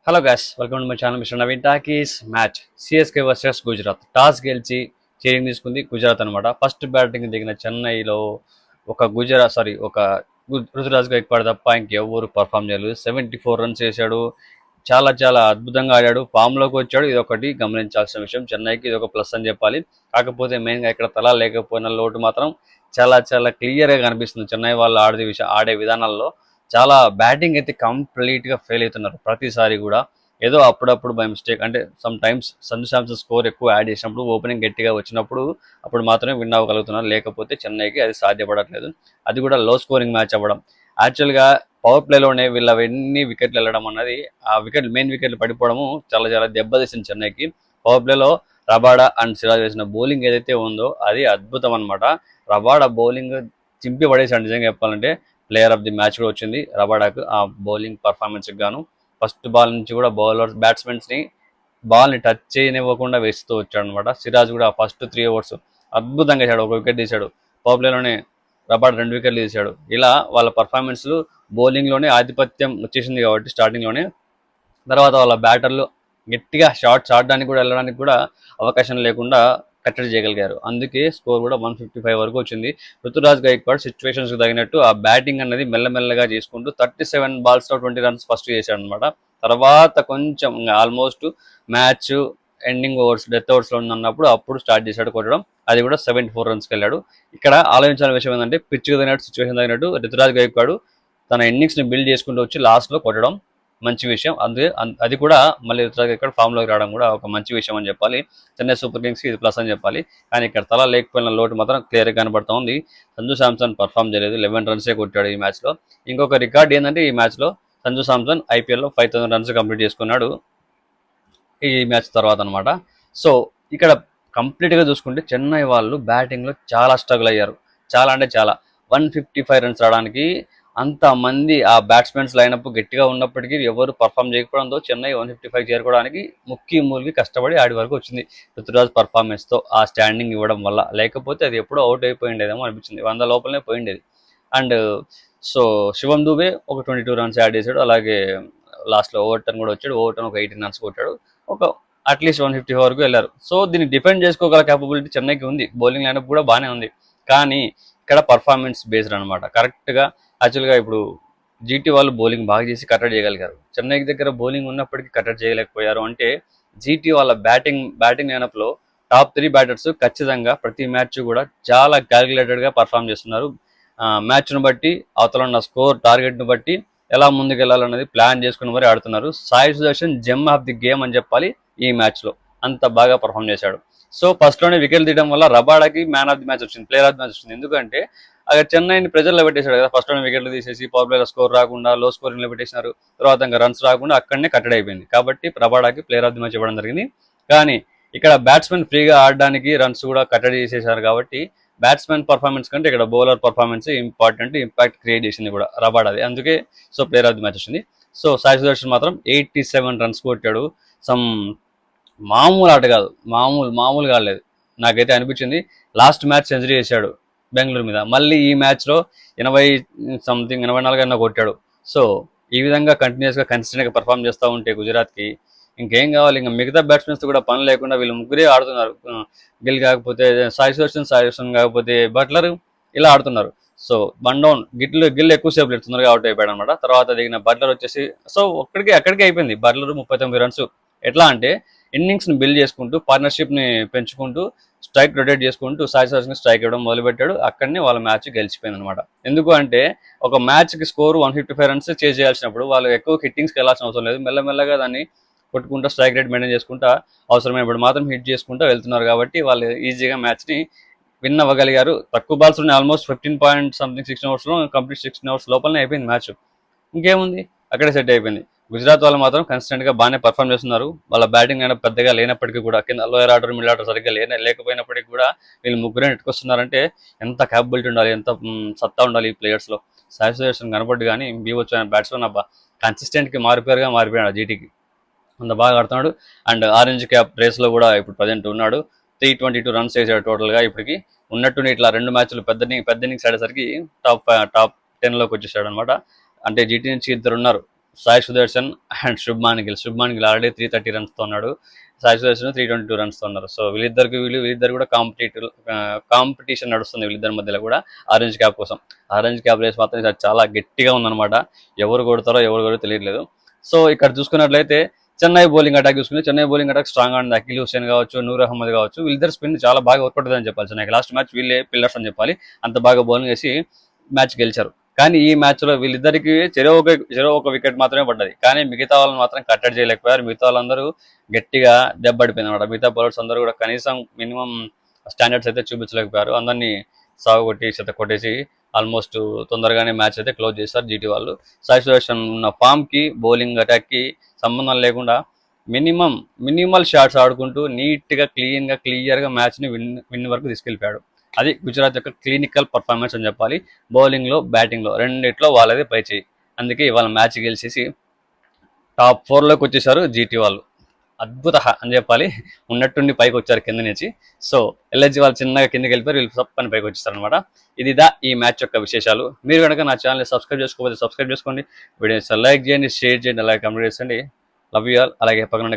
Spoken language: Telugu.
Hello guys, welcome to my channel mister Naveen talkies. Match CSK versus Gujarat. Toss గెలిచి చేంజ్ తీసుకుంది గుజరాత్ అనమాట. ఫస్ట్ బ్యాటింగ్ దిగిన చెన్నైలో ఒక రుతురాజ్ గైక్వాడ్ తప్ప ఇంకెవ్వరు పర్ఫామ్ చేయలేదు. 74 రన్స్ చేశాడు. చాలా చాలా అద్భుతంగా ఆడాడు. ఫామ్లోకి వచ్చాడు. ఇది ఒకటి గమనించాల్సిన విషయం. చెన్నైకి ఇది ఒక ప్లస్ అని చెప్పాలి. కాకపోతే మెయిన్గా ఇక్కడ తలా లేకపోయిన లోటు మాత్రం చాలా చాలా క్లియర్గా కనిపిస్తుంది. చెన్నై వాళ్ళు ఆడే విధానాల్లో చాలా బ్యాటింగ్ అయితే కంప్లీట్గా ఫెయిల్ అవుతున్నారు ప్రతిసారి కూడా. ఏదో అప్పుడప్పుడు బై మిస్టేక్, అంటే some times Sanju Samson score ఎక్కువ యాడ్ చేసినప్పుడు, ఓపెనింగ్ గట్టిగా వచ్చినప్పుడు అప్పుడు మాత్రమే విన్ అవ్వగలుగుతున్నారు. లేకపోతే చెన్నైకి అది సాధ్యపడట్లేదు. అది కూడా లో స్కోరింగ్ మ్యాచ్ అవ్వడం. యాక్చువల్గా పవర్ ప్లేలోనే వీళ్ళ ఎన్ని వికెట్లు వెళ్ళడం అన్నది, ఆ మెయిన్ వికెట్లు పడిపోవడము చాలా చాలా దెబ్బతీసింది చెన్నైకి. పవర్ ప్లేలో రబాడా అండ్ సిరాజ్ వేసిన బౌలింగ్ ఏదైతే ఉందో అది అద్భుతం అనమాట. రబాడా బౌలింగ్ చింపి పడేసాడు నిజంగా చెప్పాలంటే. ప్లేయర్ ఆఫ్ ది మ్యాచ్ కూడా వచ్చింది రబాడాకు ఆ బౌలింగ్ పర్ఫార్మెన్స్కి గాను. ఫస్ట్ బాల్ నుంచి కూడా బ్యాట్స్మెన్స్ని బాల్ని టచ్ చేయనివ్వకుండా వేస్తూ వచ్చాడు అనమాట. సిరాజ్ కూడా ఫస్ట్ 3 ఓవర్స్ అద్భుతంగా వేసాడు. ఒక వికెట్ తీశాడు. పవర్ ప్లేలోనే రబాడ్ 2 వికెట్లు తీశాడు. ఇలా వాళ్ళ పర్ఫార్మెన్స్లు బౌలింగ్లోనే ఆధిపత్యం వచ్చేసింది కాబట్టి స్టార్టింగ్లోనే. తర్వాత వాళ్ళ బ్యాటర్లు గట్టిగా షాట్స్ ఆడడానికి కూడా వెళ్ళడానికి కూడా అవకాశం లేకుండా కట్టడి చేయగలిగారు. అందుకే స్కోర్ కూడా 155 వరకు వచ్చింది. రుతురాజ్ గైక్వాడ్ సిచ్యువేషన్స్కి తగినట్టు ఆ బ్యాటింగ్ అనేది మెల్లమెల్లగా చేసుకుంటూ 37 బాల్స్లో 20 రన్స్ ఫస్ట్ చేశాడు అనమాట. తర్వాత కొంచెం almost match ending overs, death ఓవర్స్లో ఉన్నప్పుడు అప్పుడు స్టార్ట్ చేశాడు కొట్టడం. అది కూడా 74 రన్స్కి వెళ్ళాడు. ఇక్కడ ఆలోచించాల్సిన విషయం ఏంటంటే పిచ్కి తగినట్టు, సిచ్యువేషన్ తగినట్టు రుతురాజ్ గైక్వాడ్ తన ఇన్నింగ్స్ని బిల్డ్ చేసుకుంటూ వచ్చి లాస్ట్లో కొట్టడం మంచి విషయం. అది కూడా మళ్ళీ ఇక్కడ ఫామ్లోకి రావడం కూడా ఒక మంచి విషయం అని చెప్పాలి. చెన్నై సూపర్ కింగ్స్కి ఇది ప్లస్ అని చెప్పాలి. కానీ ఇక్కడ తల లేకపోయిన లోటు మాత్రం క్లియర్గా కనబడుతూ ఉంది. సంజు శాంసన్ పర్ఫామ్ చేయలేదు. 11 రన్సే కొట్టాడు ఈ మ్యాచ్లో. ఇంకొక రికార్డ్ ఏంటంటే ఈ మ్యాచ్లో సంజు శాంసన్ ఐపీఎల్లో 5000 రన్స్ కంప్లీట్ చేసుకున్నాడు ఈ మ్యాచ్ తర్వాత అనమాట. సో ఇక్కడ కంప్లీట్గా చూసుకుంటే చెన్నై వాళ్ళు బ్యాటింగ్లో చాలా స్ట్రగుల్ అయ్యారు. చాలా అంటే చాలా. 155 రన్స్ రావడానికి అంతమంది ఆ బ్యాట్స్మెన్స్ లైనప్ గట్టిగా ఉన్నప్పటికీ ఎవరు పర్ఫామ్ చేయకపోవడంతో చెన్నై 155 చేరుకోవడానికి మూలిగి కష్టపడి ఆడి వరకు వచ్చింది. రుతురాజ్ పర్ఫార్మెన్స్తో ఆ స్టాండింగ్ ఇవ్వడం వల్ల. లేకపోతే అది ఎప్పుడో అవుట్ అయిపోయిండేదేమో అనిపించింది. 100 లోపలనే పోయిండేది. అండ్ సో శివం దూబే ఒక 22 రన్స్ యాడ్ చేశాడు. అలాగే లాస్ట్లో ఓవర్టర్న్ కూడా వచ్చాడు. ఓవర్టర్న్ ఒక 18 రన్స్ కొట్టాడు. ఒక అట్లీస్ట్ 150 వరకు వెళ్ళారు. సో దీన్ని డిఫెండ్ చేసుకోగల క్యాపబిలిటీ చెన్నైకి ఉంది. బౌలింగ్ లైనప్ కూడా బాగానే ఉంది. కానీ ఇక్కడ పర్ఫార్మెన్స్ బేస్డ్ అనమాట. కరెక్ట్గా యాక్చువల్గా ఇప్పుడు జీటీ వాళ్ళు బౌలింగ్ బాగా చేసి కట్టడి చేయగలిగారు. చెన్నైకి దగ్గర బౌలింగ్ ఉన్నప్పటికీ కట్టడి చేయలేకపోయారు. అంటే జీటీ వాళ్ళ బ్యాటింగ్ లైనప్లో టాప్ 3 బ్యాటర్స్ ఖచ్చితంగా ప్రతి మ్యాచ్ కూడా చాలా క్యాలిక్యులేటెడ్గా పర్ఫామ్ చేస్తున్నారు. మ్యాచ్ను బట్టి, అవతల ఉన్న స్కోర్ టార్గెట్ను బట్టి ఎలా ముందుకెళ్లాలనేది ప్లాన్ చేసుకుని మరి ఆడుతున్నారు. Sai Sudarshan gem of the game అని చెప్పాలి ఈ మ్యాచ్లో. అంత బాగా పర్ఫామ్ చేశాడు. సో ఫస్ట్లోనే వికెట్లు తీయడం వల్ల రబాడాకి మ్యాన్ ఆఫ్ ది మ్యాచ్ వచ్చింది, ప్లేయర్ ఆఫ్ ది మ్యాచ్ వచ్చింది. ఎందుకంటే అక్కడ చెన్నైని ప్రెజర్లో పెట్టేశాడు కదా. ఫస్ట్లోనే వికెట్లు తీసేసి పవర్ ప్లేలో స్కోర్ రాకుండా లో స్కోరింగ్లో పెట్టేసినారు. తర్వాత ఇంకా రన్స్ రాకుండా అక్కడనే కట్టడి అయిపోయింది. కాబట్టి రబాడాకి ప్లేయర్ ఆఫ్ ది మ్యాచ్ ఇవ్వడం జరిగింది. కానీ ఇక్కడ బ్యాట్స్మెన్ ఫ్రీగా ఆడడానికి రన్స్ కూడా కట్టడి చేసేశారు. కాబట్టి బ్యాట్స్మెన్ పర్ఫార్మెన్స్ కంటే ఇక్కడ bowler performance important, impact create చేసింది కూడా రబాడాది. అందుకే so player of the match వచ్చింది. సో సాయి సుదర్శన్ మాత్రం 87 రన్స్ కొట్టాడు. సమ్ మామూలు ఆట కాదు, మామూలు కాలేదు. నాకైతే అనిపించింది. లాస్ట్ మ్యాచ్ సెంచరీ చేశాడు బెంగళూరు మీద. మళ్ళీ ఈ మ్యాచ్లో 84 కొట్టాడు. సో ఈ విధంగా కంటిన్యూస్గా కన్సిస్టెంట్గా పర్ఫామ్ చేస్తూ ఉంటే గుజరాత్కి ఇంకేం కావాలి. ఇంకా మిగతా బ్యాట్స్మెన్స్ కూడా పని లేకుండా వీళ్ళు ముగ్గురే ఆడుతున్నారు. గిల్ కాకపోతే సాయి సుదర్శన్ కాకపోతే బట్లర్, ఇలా ఆడుతున్నారు. సో డౌన్ గిల్ ఎక్కువసేపు తొందరగా అవుట్ అయిపోయాడు అనమాట. తర్వాత దిగిన బట్లర్ వచ్చేసి సో అక్కడికే అయిపోయింది. Butler 39 runs. ఎట్లా అంటే ఇన్నింగ్స్ని బిల్డ్ చేసుకుంటూ, పార్ట్నర్షిప్ని పెంచుకుంటూ, స్ట్రైక్ రొటేట్ చేసుకుంటూ సాయి సుదర్శన్కి స్ట్రైక్ ఇవ్వడం మొదలుపెట్టాడు. అక్కడనే వాళ్ళ మ్యాచ్ గెలిచిపోయింది అనమాట. ఎందుకు అంటే ఒక మ్యాచ్కి స్కోర్ 155 రన్స్ చేయాల్సినప్పుడు వాళ్ళు ఎక్కువ హిట్టింగ్స్కి వెళ్ళాల్సిన అవసరం లేదు. మెల్లమెల్లగా దాన్ని కొట్టుకుంటా స్ట్రైక్ రేట్ మెయింటైన్ చేసుకుంటా అవసరమైనప్పుడు మాత్రం హిట్ చేసుకుంటూ వెళ్తున్నారు. కాబట్టి వాళ్ళు ఈజీగా మ్యాచ్ని విన్ అవ్వగలిగారు. తక్కువ బాల్స్ ఉన్నాయి. ఆల్మోస్ట్ 16 ఓవర్స్లో కంప్లీట్ 16 ఓవర్స్ లోపలనే అయిపోయింది మ్యాచ్. ఇంకేముంది, అక్కడే సెట్ అయిపోయింది. గుజరాత్ వాళ్ళు మాత్రం కన్సిస్టెంట్గా బాగానే పర్ఫామ్ చేస్తున్నారు. వాళ్ళ బ్యాటింగ్ అయినా పెద్దగా లేనప్పటికీ కూడా, కింద లోయర్ ఆర్డర్ మిడిల్ ఆర్డర్ సరిగ్గా లేకపోయినప్పటికీ కూడా వీళ్ళు ముగ్గురే నెట్టుకొస్తున్నారంటే ఎంత క్యాపబిలిటీ ఉండాలి, ఎంత సత్తా ఉండాలి ఈ ప్లేయర్స్లో. సాయి సుదర్శన్ కనపడ్డు కానీ బీవొచ్చు ఆయన బ్యాట్స్మెన్ అబ్బా కన్సిస్టెంట్కి మారిపోయాడు జీటీకి. అంత బాగా ఆడుతున్నాడు. అండ్ ఆరెంజ్ క్యాప్ రేస్లో కూడా ఇప్పుడు ప్రజెంట్ ఉన్నాడు. 322 రన్స్ వేసాడు టోటల్గా. ఇప్పటికి ఉన్నట్టుండి ఇట్లా 2 మ్యాచ్లు పెద్ద ఇన్నింగ్స్ ఆడేసరికి టాప్ 10లోకి వచ్చేసాడు అనమాట. అంటే జీటీ నుంచి 2 ఉన్నారు సాయి సుదర్శన్ అండ్ శుభ్మాన్ గిల్ ఆల్రెడీ 330 రన్స్తో ఉన్నాడు. సాయి సుదర్శన్ 322 రన్స్తో ఉన్నారు. సో వీళ్ళిద్దరు కూడా కాంపిటీషన్ నడుస్తుంది వీళ్ళిద్దరి మధ్యలో కూడా ఆరెంజ్ క్యాప్ కోసం. ఆరెంజ్ క్యాప్ రేస్ మాత్రం ఈసారి చాలా గట్టిగా ఉందన్నమాట. ఎవరు కొడతారో తెలియట్లేదు. సో ఇక్కడ చూసుకున్నట్లయితే చెన్నై బౌలింగ్ అటాక్ స్ట్రాంగ్ ఉంది. అఖిల్ హుసేన్ కావచ్చు, నూర్ అహ్మద్ కావచ్చు, వీళ్ళిద్దరు స్పిన్ చాలా బాగా వర్కౌట్ అని చెప్పాలి. చెన్నైకి లాస్ట్ మ్యాచ్ వీళ్ళే పిల్లర్స్ అని చెప్పాలి. అంత బాగా బౌలింగ్ వేసి మ్యాచ్ గెలిచారు. కానీ ఈ మ్యాచ్ లో వీళ్ళిద్దరికి చెరో ఒక వికెట్ మాత్రమే పడ్డది. కానీ మిగతా వాళ్ళని మాత్రం కట్టడి చేయలేకపోయారు. మిగతా వాళ్ళందరూ గట్టిగా దెబ్బడిపోయింది అనమాట. మిగతా బౌలర్స్ అందరూ కూడా కనీసం మినిమం స్టాండర్డ్స్ అయితే చూపించలేకపోయారు. అందరినీ కొట్టేసి ఆల్మోస్ట్ తొందరగానే మ్యాచ్ అయితే క్లోజ్ చేశారు జీటీ వాళ్ళు. సాయి సుదర్శన్ ఉన్న ఫామ్ కి బౌలింగ్ అటాక్ కి సంబంధం లేకుండా మినిమల్ షాట్స్ ఆడుకుంటూ నీట్ గా క్లియర్ గా మ్యాచ్ ని విన్ వరకు తీసుకెళ్లిపోయాడు. అది గుజరాత్ యొక్క క్లినికల్ పర్ఫార్మెన్స్ అని చెప్పాలి. బౌలింగ్ లో బ్యాటింగ్ లో రెండిట్లో వాళ్ళదే పై చేయి. అందుకే ఇవాళ మ్యాచ్ గెలిచేసి టాప్ 4లోకి వచ్చేసారు జీటీ వాళ్ళు. అద్భుత అని చెప్పాలి. ఉన్నట్టుండి పైకి వచ్చారు కింద నుంచి. సో ఎల్ఎస్జీ వాళ్ళు చిన్నగా కిందకి వెళ్ళిపోయారు, వీళ్ళు తప్పని పైకి వచ్చేస్తారు అనమాట. ఈ మ్యాచ్ యొక్క విశేషాలు. మీరు కనుక నా ఛానల్ సబ్స్క్రైబ్ చేసుకోకపోతే సబ్స్క్రైబ్ చేసుకోండి. వీడియోస్ లైక్ చేయండి, షేర్ చేయండి, అలాగే కమెంట్ చేయండి. Love you all. అలాగే పక్కన